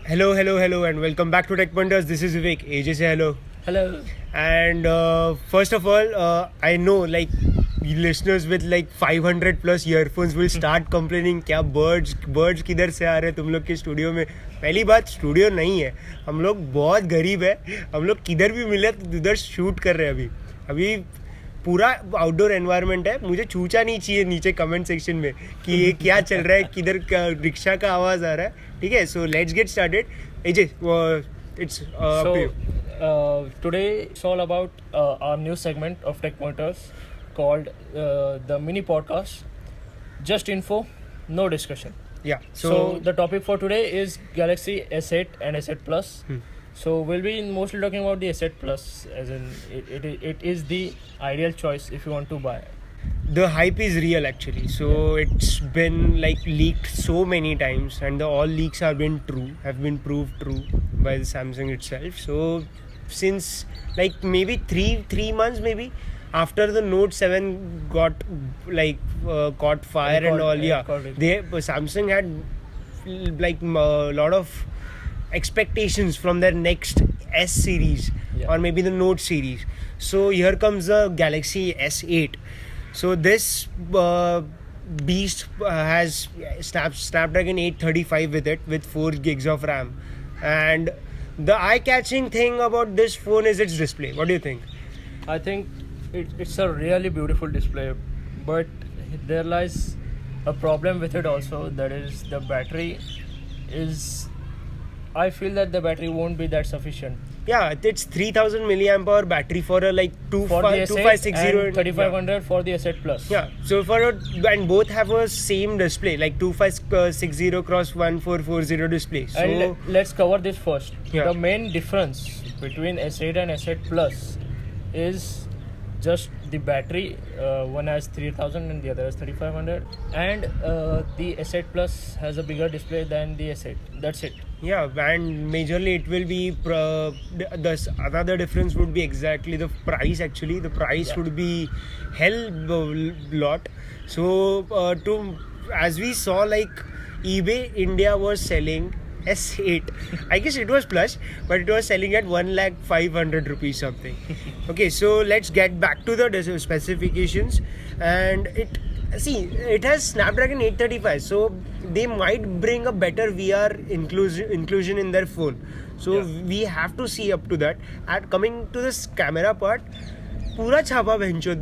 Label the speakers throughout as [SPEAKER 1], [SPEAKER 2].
[SPEAKER 1] Hello, and welcome back to TechPunTers. This is Vivek. AJ say hello.
[SPEAKER 2] Hello.
[SPEAKER 1] And first of all, I know like listeners with like 500 plus earphones will start complaining क्या birds किधर से आ रहे हैं तुम लोग के studio में. पहली बात स्टूडियो नहीं है, हम लोग बहुत गरीब है, हम लोग किधर भी मिले तो उधर शूट कर रहे हैं. अभी पूरा आउटडोर एनवायरनमेंट है. मुझे छूचा नहीं चाहिए नीचे कमेंट सेक्शन में कि ये क्या चल रहा है, किधर रिक्शा का आवाज़ आ रहा है. ठीक है, so let's get started. AJ, it's up to you.
[SPEAKER 2] Today it's all about our new segment of TechPunTers called the Mini Podcast. Just info, no discussion.
[SPEAKER 1] Yeah.
[SPEAKER 2] So the topic for today is Galaxy S8 and S8 Plus. So we'll be mostly talking about the S8 Plus, as in it is the ideal choice if you want to buy.
[SPEAKER 1] The hype is real actually. So it's been like leaked so many times, and all leaks have been proved true by the Samsung itself. So since like maybe three months maybe after the Note 7 got like caught fire and all, Samsung had like a lot of expectations from their next S series or maybe the Note series. So here comes the Galaxy S8. So this beast has Snapdragon 835 with it, with 4 gigs of RAM. And the eye-catching thing about this phone is its display. What do you think?
[SPEAKER 2] I think it's a really beautiful display, but there lies a problem with it also. That is, the battery is... I feel that the battery won't be that sufficient.
[SPEAKER 1] Yeah, it's 3000 milliamp hour battery for a like 2560
[SPEAKER 2] and 3500 for the S8 Plus.
[SPEAKER 1] Yeah, so and both have a same display like 2560 cross 1440 display. So
[SPEAKER 2] and let's cover this first.
[SPEAKER 1] Yeah.
[SPEAKER 2] The main difference between S8 and S8 Plus is just the battery. One has 3000 and the other has 3500, and the S8 Plus has a bigger display than the S8. That's it.
[SPEAKER 1] Yeah, and majorly it will be the another difference would be exactly the price. Actually, the price would be hell lot. So as we saw, like eBay India was selling S8. I guess it was Plus, but it was selling at 1,500,000 rupees something. Okay, so let's get back to the specifications. And it has Snapdragon 835, so they might bring a better VR inclusion in their phone. So we have to see up to that. And coming to this camera part, पूरा छापा भैंचो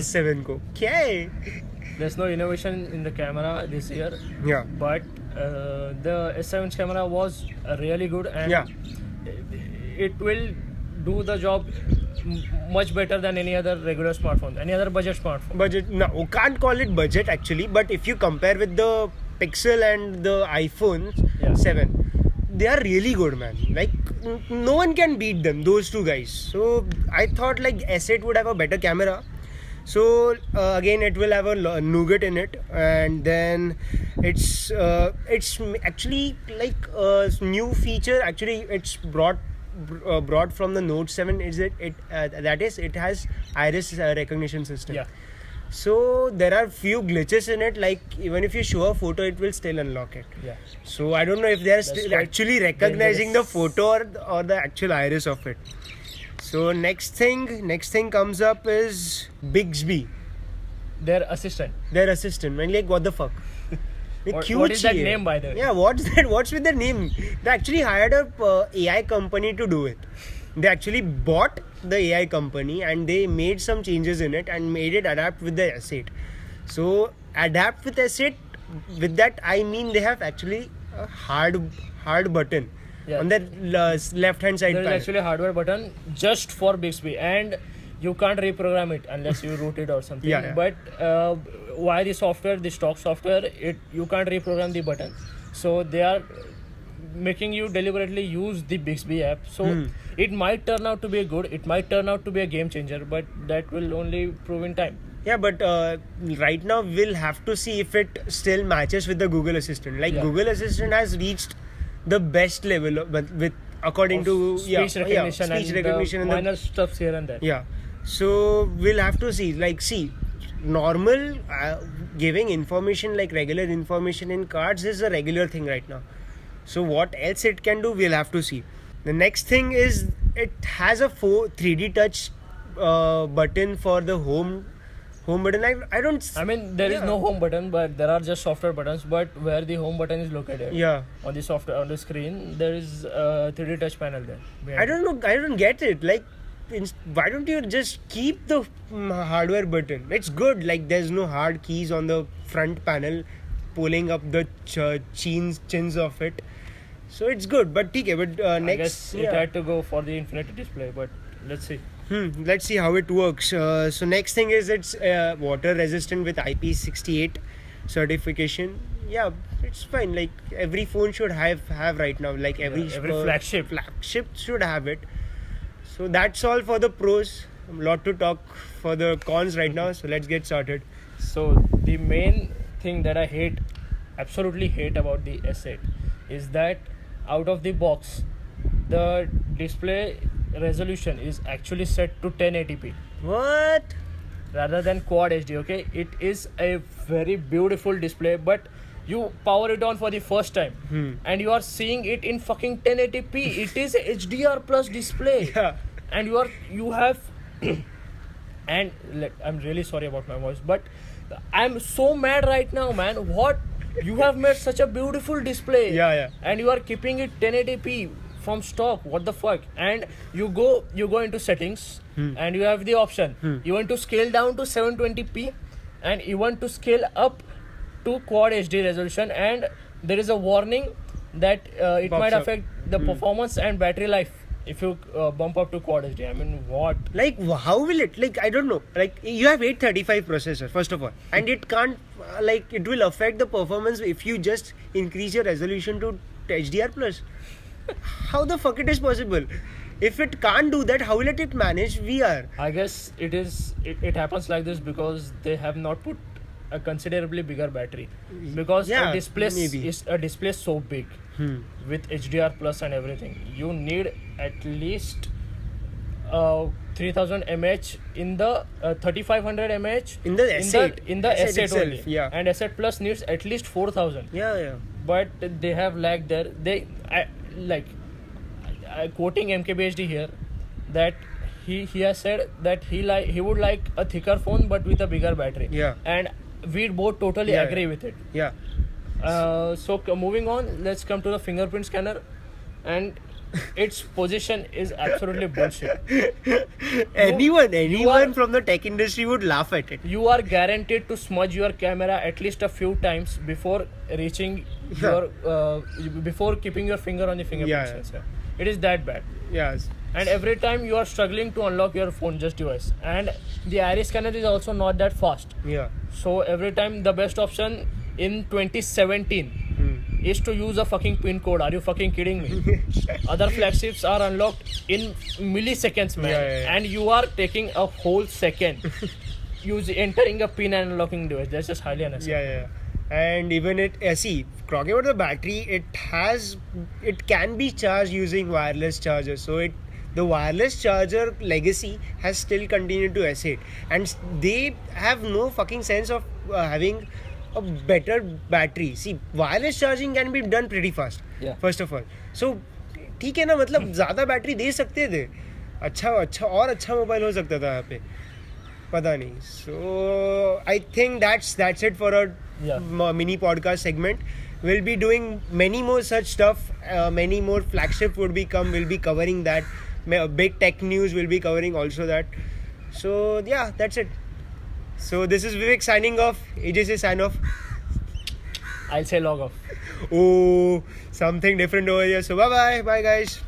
[SPEAKER 1] S7 को क्या है?
[SPEAKER 2] There's no innovation in the camera this year.
[SPEAKER 1] Yeah.
[SPEAKER 2] But the S7's camera was really good, and it will do the job much better than any other regular smartphone, any other budget smartphone.
[SPEAKER 1] No, can't call it budget actually, but if you compare with the Pixel and the iPhone 7, they are really good, man. Like no one can beat them, those two guys. So I thought like S8 would have a better camera. So again, it will have a nougat in it, and then it's actually like a new feature. Actually, it's brought from the Note 7. Is it has iris recognition system.
[SPEAKER 2] Yeah.
[SPEAKER 1] So there are few glitches in it. Like even if you show a photo, it will still unlock it.
[SPEAKER 2] Yeah.
[SPEAKER 1] So I don't know if they are actually recognizing the photo or the actual iris of it. So next thing comes up is Bixby.
[SPEAKER 2] Their assistant.
[SPEAKER 1] Man, like what the fuck?
[SPEAKER 2] What is that name, by the way?
[SPEAKER 1] Yeah, what's that? What's with the name? They actually hired a AI company to do it. They actually bought the AI company and they made some changes in it and made it adapt with the S8. So adapt with S8. With that, I mean they have actually a hard button on the left hand side.
[SPEAKER 2] There is actually a hardware button just for Bixby, and you can't reprogram it unless you root it or something. But why the stock software, you can't reprogram the button. So they are making you deliberately use the Bixby app. So it might turn out to be good, it might turn out to be a game changer, but that will only prove in time.
[SPEAKER 1] Yeah, but right now we'll have to see if it still matches with the Google Assistant. Like Google Assistant has reached the best level with according to
[SPEAKER 2] speech recognition and minor stuffs here and there.
[SPEAKER 1] Yeah. So we'll have to see. Like, normal giving information like regular information in cards is a regular thing right now. So what else it can do, we'll have to see. The next thing is it has a 3D touch button for the home button. I don't.
[SPEAKER 2] I mean, there is no home button, but there are just software buttons. But where the home button is located, on the software on the screen, there is a 3D touch panel there.
[SPEAKER 1] I don't know. I don't get it. Like, why don't you just keep the hardware button? It's good. Like, there's no hard keys on the front panel, pulling up the chins of it. So it's good. But okay. But next,
[SPEAKER 2] I guess it had to go for the infinity display. But let's see.
[SPEAKER 1] Let's see how it works. So next thing is it's water resistant with IP68 certification. Yeah, it's fine. Like every phone should have right now. Like every
[SPEAKER 2] flagship
[SPEAKER 1] should have it. So that's all for the pros. A lot to talk for the cons right now. So let's get started.
[SPEAKER 2] So the main thing that I absolutely hate about the S8 is that out of the box, the display resolution is actually set to 1080p.
[SPEAKER 1] What?
[SPEAKER 2] Rather than Quad HD, okay? It is a very beautiful display, but you power it on for the first time and you are seeing it in fucking 1080p. It is a HDR plus display.
[SPEAKER 1] Yeah.
[SPEAKER 2] And you have and I'm really sorry about my voice, but I'm so mad right now, man. What? You have made such a beautiful display.
[SPEAKER 1] Yeah.
[SPEAKER 2] And you are keeping it 1080p from stock. What the fuck? And you go into settings and you have the option. You want to scale down to 720p and you want to scale up to Quad HD resolution, and there is a warning that it might affect the performance and battery life if you bump up to Quad HD. I mean, what?
[SPEAKER 1] Like, how will it? Like, I don't know. Like, you have 835 processor, first of all, and it can't, it will affect the performance if you just increase your resolution to HDR plus. How the fuck it is possible? If it can't do that, how will it manage VR?
[SPEAKER 2] I guess it happens like this because they have not put a considerably bigger battery, because a display so big with HDR plus and everything, you need at least 3000 mAh in the 3500 mAh
[SPEAKER 1] in the S8
[SPEAKER 2] S8 only,
[SPEAKER 1] itself,
[SPEAKER 2] and S8 plus needs at least 4000. But they have lagged there. Quoting MKBHD here, that he has said that he would like a thicker phone but with a bigger battery. And we both totally agree with it. So moving on, let's come to the fingerprint scanner, and its position is absolutely bullshit.
[SPEAKER 1] Anyone from the tech industry would laugh at it.
[SPEAKER 2] You are guaranteed to smudge your camera at least a few times before reaching before keeping your finger on the fingerprint sensor. It is that bad.
[SPEAKER 1] Yes.
[SPEAKER 2] And every time you are struggling to unlock your phone device, and the iris scanner is also not that fast. So every time, the best option in 2017 is to use a fucking pin code. Are you fucking kidding me? Other flagships are unlocked in milliseconds, man. And you are taking a whole second entering a pin and unlocking device. That's just highly unnecessary.
[SPEAKER 1] And even talking about the battery, it can be charged using wireless charger. So the wireless charger legacy has still continued to S8, and they have no fucking sense of having a better battery. See, wireless charging can be done pretty fast. First of all, so ठीक है ना, मतलब ज़्यादा battery दे सकते थे, अच्छा mobile हो सकता था यहाँ पे, पता नहीं. So I think that's it for our mini podcast segment. We'll be doing many more such stuff. Many more flagship will be covering that. Big tech news will be covering also that. So that's it. So this is Vivek signing off. AJ say sign off.
[SPEAKER 2] I'll say log off.
[SPEAKER 1] Oh, something different over here. So bye guys.